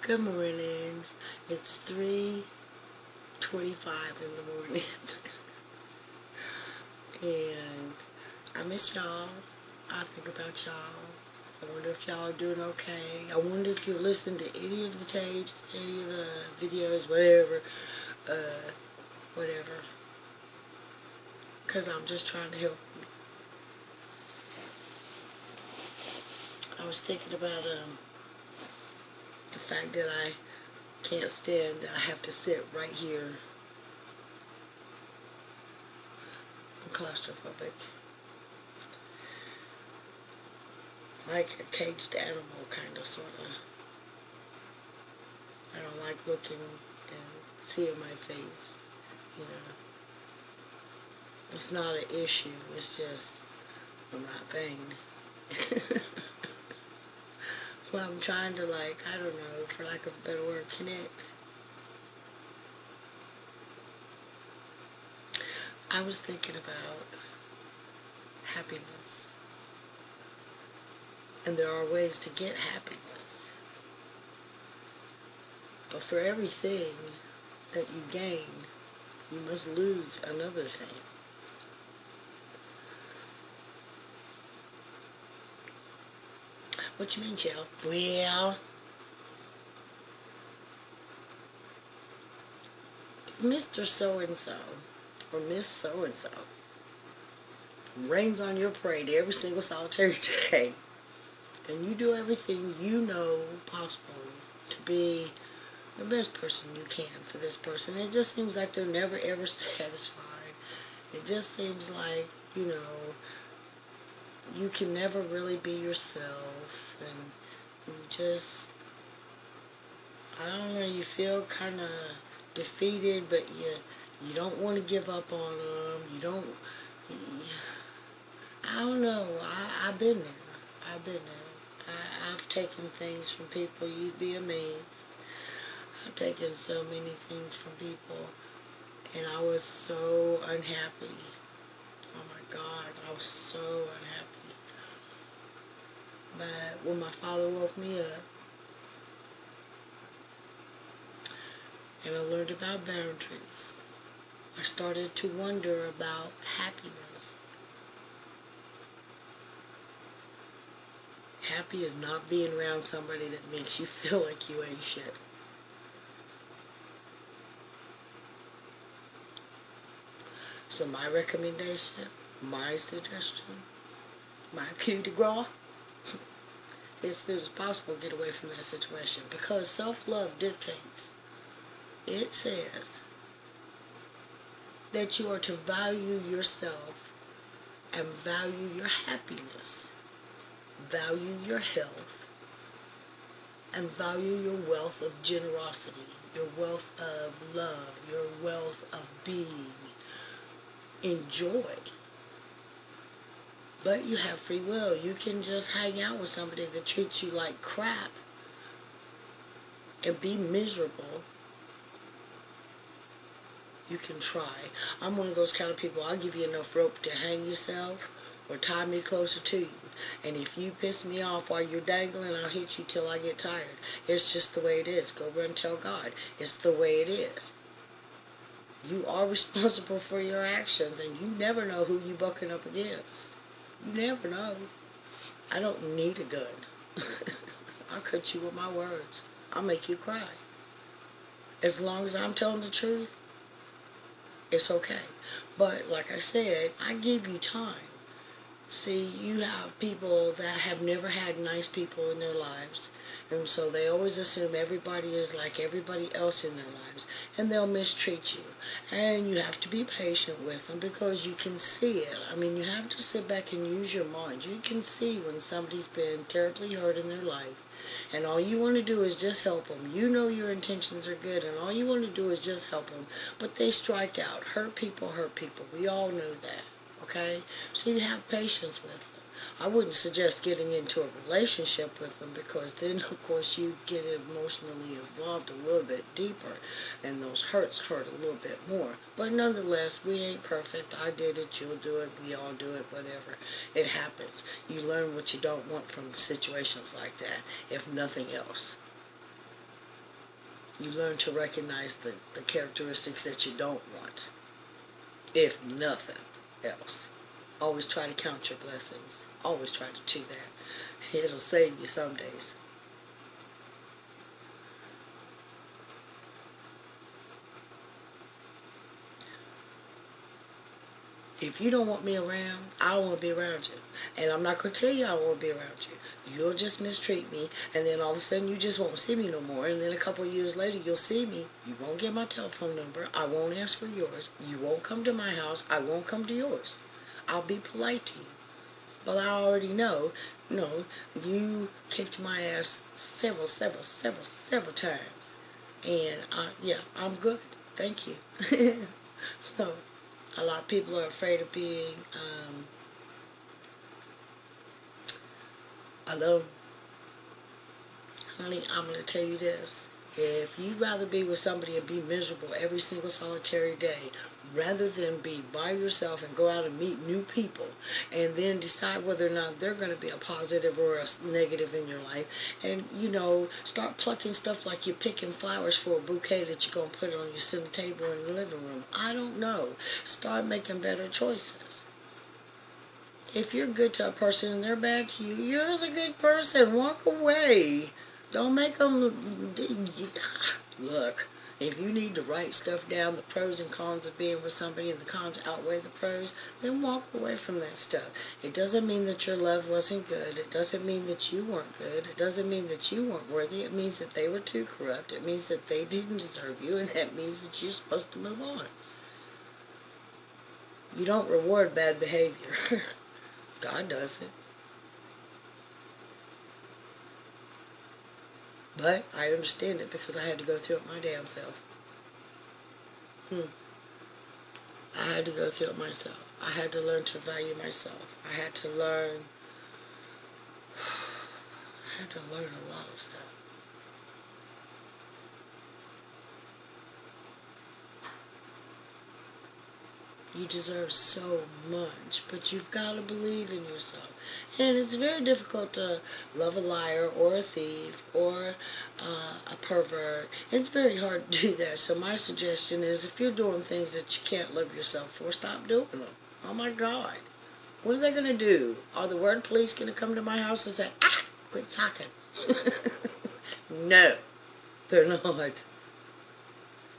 Good morning. It's 3:25 in the morning. And I miss y'all. I think about y'all. I wonder if y'all are doing okay. I wonder if you're listening to any of the tapes, any of the videos, whatever. Whatever. Because I'm just trying to help you. I was thinking about the fact that I can't stand that I have to sit right here. I'm claustrophobic. Like a caged animal, kind of, sort of. I don't like looking and seeing my face, you know. It's not an issue, it's just I'm not vain. Well, I'm trying to, like, I don't know, for lack of a better word, connect. I was thinking about happiness. And there are ways to get happiness. But for everything that you gain, you must lose another thing. What you mean, Jill? Well, Mr. So-and-so, or Miss So-and-so, rains on your parade every single solitary day, and you do everything you know possible to be the best person you can for this person. It just seems like they're never ever satisfied. It just seems like, you know, you can never really be yourself, and you just, I don't know, you feel kind of defeated, but you don't want to give up on them. You don't, I don't know. I've been there. I've been there. I've taken things from people. You'd be amazed. I've taken so many things from people, and I was so unhappy. Oh my God, I was so unhappy. But when my father woke me up, and I learned about boundaries, I started to wonder about happiness. Happy is not being around somebody that makes you feel like you ain't shit. So my recommendation, my suggestion, my coup de grace, as soon as possible get away from that situation, because self-love dictates. It says that you are to value yourself and value your happiness, value your health, and value your wealth of generosity, your wealth of love, your wealth of being. Enjoy. But you have free will. You can just hang out with somebody that treats you like crap and be miserable. You can try. I'm one of those kind of people, I'll give you enough rope to hang yourself or tie me closer to you. And if you piss me off while you're dangling, I'll hit you till I get tired. It's just the way it is. Go run and tell God. It's the way it is. You are responsible for your actions, and you never know who you're bucking up against. You never know. I don't need a gun. I'll cut you with my words. I'll make you cry. As long as I'm telling the truth, it's okay. But like I said, I give you time. See, you have people that have never had nice people in their lives, and so they always assume everybody is like everybody else in their lives, and they'll mistreat you. And you have to be patient with them, because you can see it. I mean, you have to sit back and use your mind. You can see when somebody's been terribly hurt in their life, and all you want to do is just help them. You know your intentions are good, and all you want to do is just help them, but they strike out. Hurt people hurt people. We all know that. Okay? So you have patience with them. I wouldn't suggest getting into a relationship with them, because then, of course, you get emotionally involved a little bit deeper, and those hurts hurt a little bit more. But nonetheless, we ain't perfect. I did it, you'll do it, we all do it, whatever. It happens. You learn what you don't want from situations like that, if nothing else. You learn to recognize the characteristics that you don't want, if nothing else. Always try to count your blessings. Always try to do that. It'll save you some days. If you don't want me around, I don't want to be around you. And I'm not going to tell you I don't want to be around you. You'll just mistreat me, and then all of a sudden you just won't see me no more. And then a couple of years later, you'll see me. You won't get my telephone number. I won't ask for yours. You won't come to my house. I won't come to yours. I'll be polite to you. But I already know, no, you kicked my ass several times. And, yeah, I'm good. Thank you. So, a lot of people are afraid of being alone. Honey, I'm going to tell you this. If you'd rather be with somebody and be miserable every single solitary day, rather than be by yourself and go out and meet new people and then decide whether or not they're going to be a positive or a negative in your life, and, you know, start plucking stuff like you're picking flowers for a bouquet that you're going to put on your center table in the living room. I don't know. Start making better choices. If you're good to a person and they're bad to you, you're the good person. Walk away. Don't make them look. If you need to write stuff down, the pros and cons of being with somebody, and the cons outweigh the pros, then walk away from that stuff. It doesn't mean that your love wasn't good. It doesn't mean that you weren't good. It doesn't mean that you weren't worthy. It means that they were too corrupt. It means that they didn't deserve you, and that means that you're supposed to move on. You don't reward bad behavior. God doesn't. But I understand it because I had to go through it my damn self. I had to go through it myself. I had to learn to value myself. I had to learn a lot of stuff. You deserve so much, but you've got to believe in yourself. And it's very difficult to love a liar or a thief or a pervert. It's very hard to do that. So my suggestion is, if you're doing things that you can't love yourself for, stop doing them. Oh my God. What are they going to do? Are the word police going to come to my house and say, quit talking? No, they're not.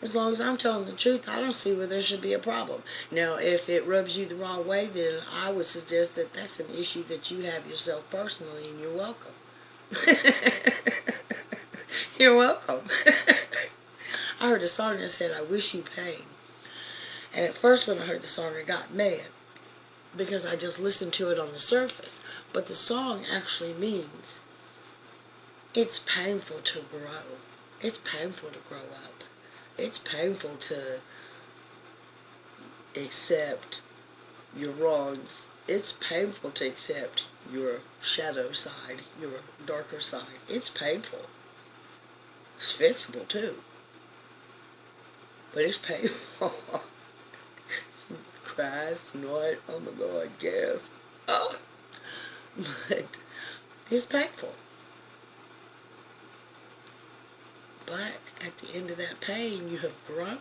As long as I'm telling the truth, I don't see where there should be a problem. Now, if it rubs you the wrong way, then I would suggest that that's an issue that you have yourself personally, and you're welcome. You're welcome. I heard a song that said, I wish you pain. And at first when I heard the song, I got mad because I just listened to it on the surface. But the song actually means it's painful to grow. It's painful to grow up. It's painful to accept your wrongs. It's painful to accept your shadow side, your darker side. It's painful. It's fixable too. But it's painful. Cry, snort, oh my Lord, gasp. Oh. But it's painful. But at the end of that pain, you have grown.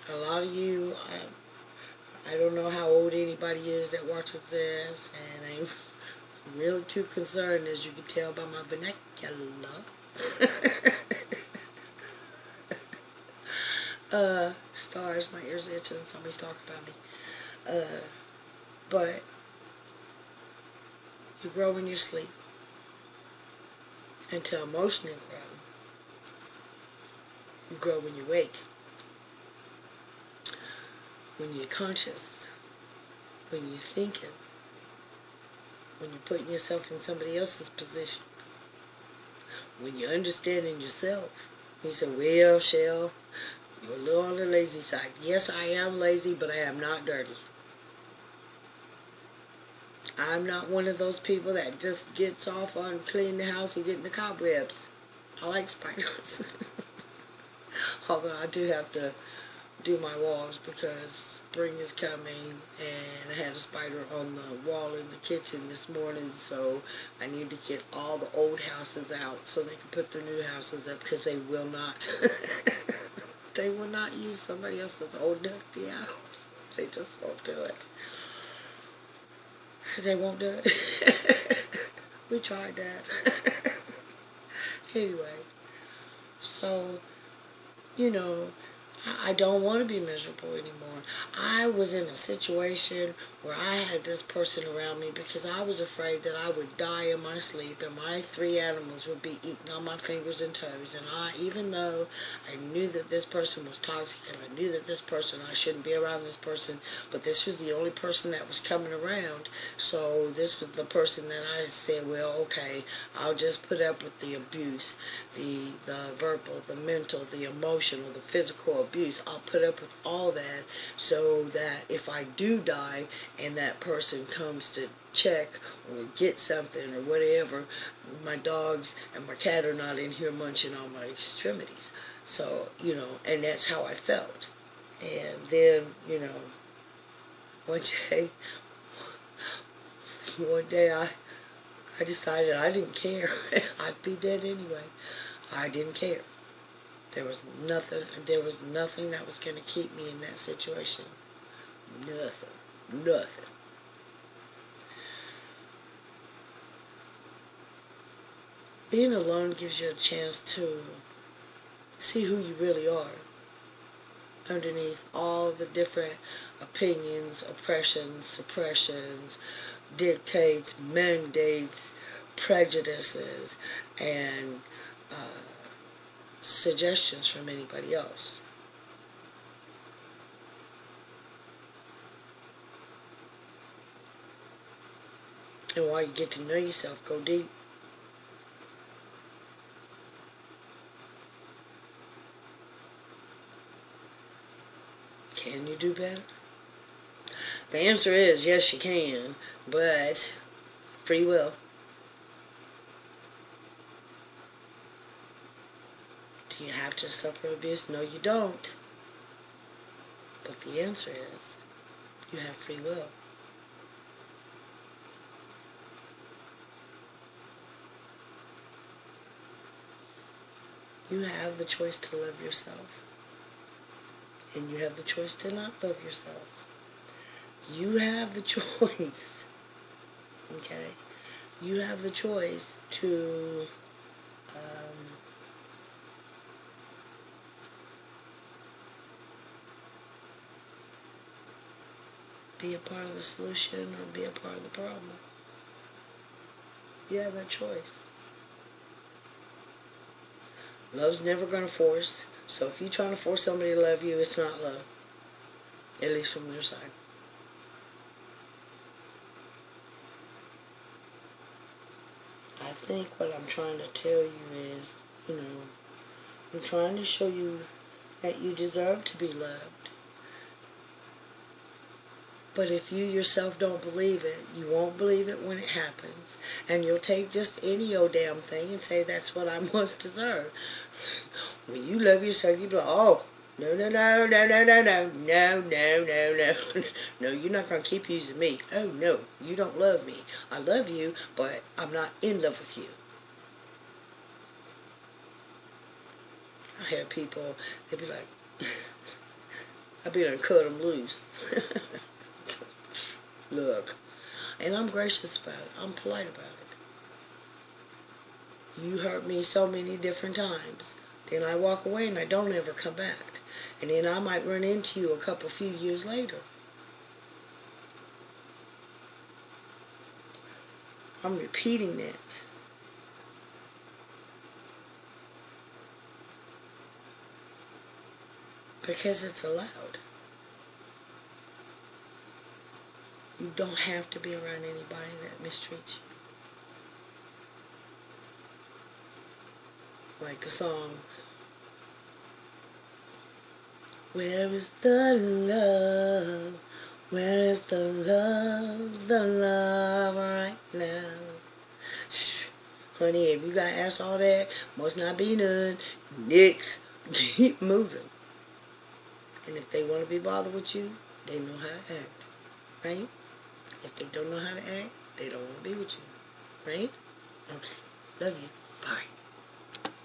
A lot of you, I don't know how old anybody is that watches this, and I'm really too concerned, as you can tell by my vernacular. Stars, my ears itching, somebody's talking about me. But you grow in your sleep. And to emotionally grow, you grow when you wake, when you're conscious, when you're thinking, when you're putting yourself in somebody else's position, when you're understanding yourself. You say, well, Shell, you're a little on the lazy side. Yes, I am lazy, but I am not dirty. I'm not one of those people that just gets off on cleaning the house and getting the cobwebs. I like spiders. Although I do have to do my walls because spring is coming, and I had a spider on the wall in the kitchen this morning, so I need to get all the old houses out so they can put the new houses up, because they will not they will not use somebody else's old dusty house. They just won't do it. They won't do it. We tried that. Anyway, so, you know, I don't want to be miserable anymore. I was in a situation where I had this person around me because I was afraid that I would die in my sleep and my 3 animals would be eating on my fingers and toes. And even though I knew that this person was toxic and I knew that this person, I shouldn't be around this person, but this was the only person that was coming around. So this was the person that I said, well, okay, I'll just put up with the abuse, the verbal, the mental, the emotional, the physical abuse. I'll put up with all that so that if I do die and that person comes to check or get something or whatever, my dogs and my cat are not in here munching on my extremities. So, you know, and that's how I felt. And then, you know, one day I decided I didn't care. I'd be dead anyway. I didn't care. There was nothing that was going to keep me in that situation. Nothing. Being alone gives you a chance to see who you really are underneath all the different opinions, oppressions, suppressions, dictates, mandates, prejudices, and suggestions from anybody else. And while you get to know yourself, go deep. Can you do better? The answer is yes, you can, but free will. Do you have to suffer abuse? No, you don't. But the answer is you have free will. You have the choice to love yourself. And you have the choice to not love yourself. You have the choice. Okay? You have the choice to be a part of the solution or be a part of the problem. You have that choice. Love's never going to force. So if you're trying to force somebody to love you, it's not love. At least from their side. I think what I'm trying to tell you is, you know, I'm trying to show you that you deserve to be loved. But if you yourself don't believe it, you won't believe it when it happens. And you'll take just any old damn thing and say that's what I must deserve. When you love yourself, you be like, oh, no. No, you're not going to keep using me. Oh, no, you don't love me. I love you, but I'm not in love with you. I have people, they be like, I be done cut them loose. Look, and I'm gracious about it. I'm polite about it. You hurt me so many different times. Then I walk away and I don't ever come back. And then I might run into you a few years later. I'm repeating that. Because it's allowed. You don't have to be around anybody that mistreats you. Like the song, where is the love? Where is the love right now? Shh. Honey, if you got to ask all that, must not be none. Next, keep moving. And if they want to be bothered with you, they know how to act. Right? If they don't know how to act, they don't want to be with you. Right? Okay. Love you.